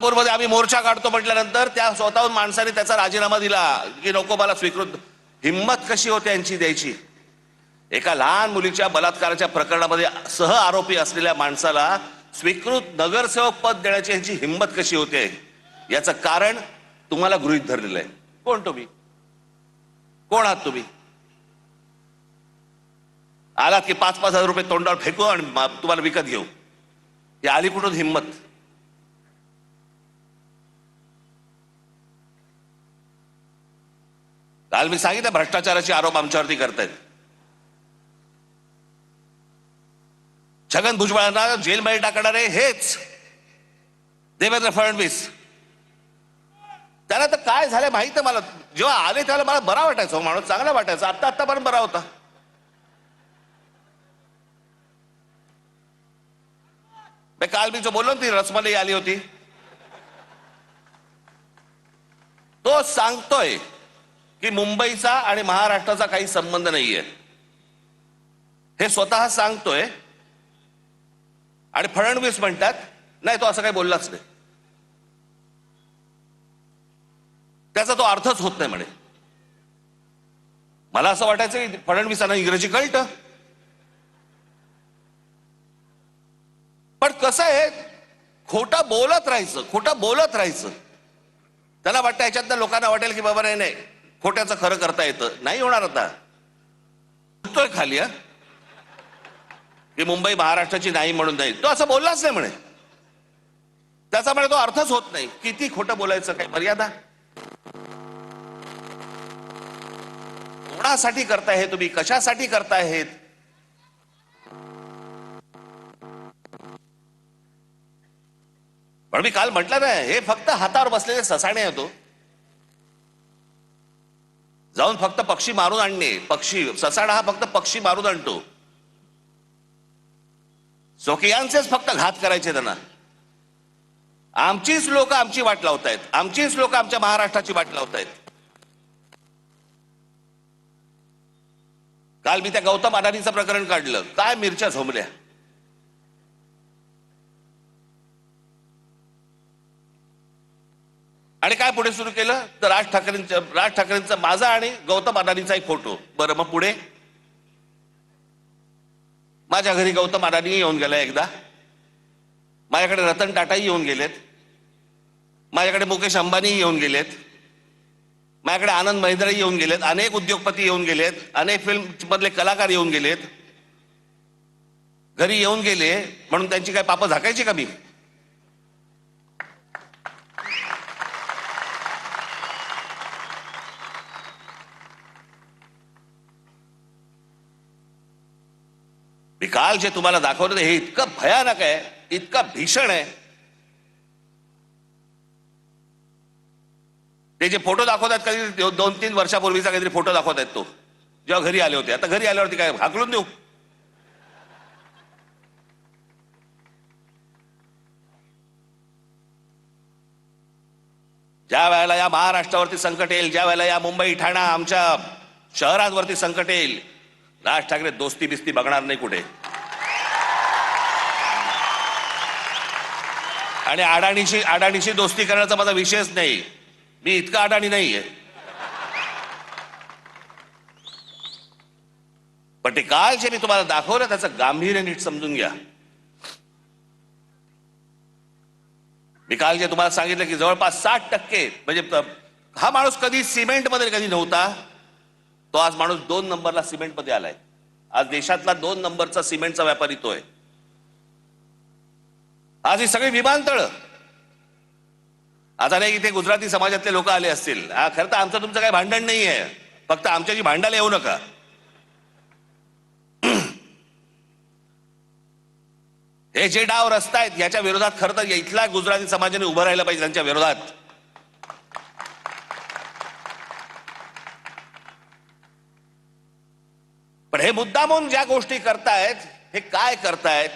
मध्ये आम्ही मोर्चा काढतो म्हटल्यानंतर त्या स्वतःहून माणसाने त्याचा राजीनामा दिला की नको मला स्वीकृत. हिम्मत कशी होते यांची द्यायची? एका लहान मुलीच्या बलात्काराच्या प्रकरणामध्ये सह आरोपी असलेल्या माणसाला स्वीकृत नगरसेवक पद देण्याची यांची हिम्मत कशी होते? याचं कारण तुम्हाला गृहीत धरलेलं आहे. कोण तुम्ही? कोण आहात तुम्ही? आलात की 5,000 रुपये तोंडावर फेकू आणि तुम्हाला विकत घेऊ. ही आली कुठून हिम्मत? काल मी सांगितलं भ्रष्टाचाराचे आरोप आमच्यावरती करतायत. छगन भुजबळांना जेलमध्ये टाकणारे हेच देवेंद्र फडणवीस. त्याला तर काय झालं माहित आहे मला. जेव्हा आले त्याला मला बरा वाटायचा, माणूस चांगला वाटायचा. आता पण बरा होता. काल मी जो बोललो ती रसमलाई आली होती, तो सांगतोय की मुंबईचा आणि महाराष्ट्राचा काही संबंध नाहीये. हे स्वतः सांगतोय आणि फडणवीस म्हणतात नाही तो असं काही बोललाच नाही. त्याचा तो अर्थच होत नाही म्हणे. मला असं वाटायचं की फडणवीसांना इंग्रजी कळतं. पण कसं आहे, खोटं बोलत राहायचं, खोटं बोलत राहायचं. त्याला वाटतं ह्याच्यातनं लोकांना वाटेल की बाबा नाही खोट्याचं खरं करता येतं. नाही होणार. आता उठतोय खाली की मुंबई महाराष्ट्राची नाही म्हणून नाही. तो असं बोललाच नाही म्हणे. त्याचा म्हणे तो अर्थच होत नाही. किती खोटं बोलायचं, काय मर्यादा? कोणासाठी करताय हे तुम्ही? कशासाठी करताय हे? पण मी काल म्हटलं ना, हे फक्त हातावर बसलेले ससाणे होतो. जाऊन फक्त पक्षी मारून आणणे. पक्षी ससाणा हा फक्त पक्षी मारून आणतो. स्वकीयांचेच फक्त घात करायचे त्यांना. आमचीच लोक आमची वाट लावतायत. आमचीच लोक आमच्या महाराष्ट्राची वाट लावतायत. काल मी त्या गौतम अडाणीचं प्रकरण काढलं. काय मिरच्या झोंबल्या. आणि काय पुढे सुरू केलं तर राज ठाकरेंचा माझा आणि गौतम अडाणीचा एक फोटो. बरं, मग पुढे माझ्या घरी गौतम अडाणी येऊन गेला एकदा. माझ्याकडे रतन टाटाही येऊन गेलेत. माझ्याकडे मुकेश अंबानी येऊन गेलेत. माझ्याकडे आनंद महिंद्राही येऊन गेलेत. अनेक उद्योगपती येऊन गेलेत. अनेक फिल्म मधले कलाकार येऊन गेलेत. घरी येऊन गेले म्हणून त्यांची काय पापं झाकायची का मी? मी काल जे तुम्हाला दाखवलं हे इतकं भयानक आहे, इतकं भीषण आहे. ते जे फोटो दाखवतात कधी 2-3 वर्षापूर्वीचा काहीतरी फोटो दाखवतात, तो जेव्हा घरी आले होते. आता घरी आल्यावरती काय हाकलून देऊ? ज्या वेळेला या महाराष्ट्रावरती संकट येईल, ज्या वेळेला या मुंबई ठाणा आमच्या शहरांवरती संकट येईल, राज ठाकरे दोस्ती बिस्ती बघणार नाही कुठे. आणि अडाणीशी दोस्ती करण्याचा माझा विषयच नाही. मी इतका अडाणी नाहीये. पण ते काल जे मी तुम्हाला दाखवलं त्याचं गांभीर्य नीट समजून घ्या. मी काल जे तुम्हाला सांगितलं की जवळपास 60% म्हणजे हा माणूस कधी सिमेंटमध्ये कधी नव्हता, तो आज माणूस 2 नंबरला सिमेंटमध्ये आलाय. आज देशातला 2 नंबरचा सिमेंटचा व्यापारी तो आहे. आज ही सगळी विमानतळ. आता नाही इथे गुजराती समाजातले लोक आले असतील. खरं तर आमचं तुमचं काही भांडण नाही आहे. फक्त आमच्याशी भांडायला येऊ नका. हे जे डाव रचतायत याच्या विरोधात खरं तर इथल्या गुजराती समाजाने उभं राहिलं पाहिजे. त्यांच्या विरोधात पण हे मुद्दामून ज्या गोष्टी करतायत, हे काय करतायत?